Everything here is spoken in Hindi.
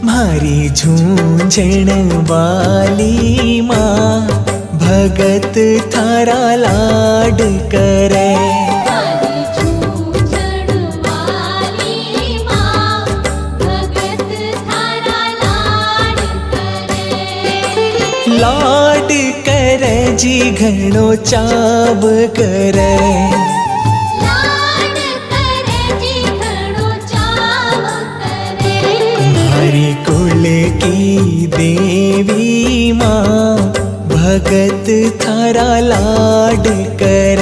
मारी झूंझण वाली माँ भगत थारा लाड करे। मारी झूंझण वाली माँ भगत थारा लाड करे। लाड करे जी घणो चाव करे। लाड करे जी घणो चाव करे। मारी कुल की देवी माँ भगत थारा लाड करे।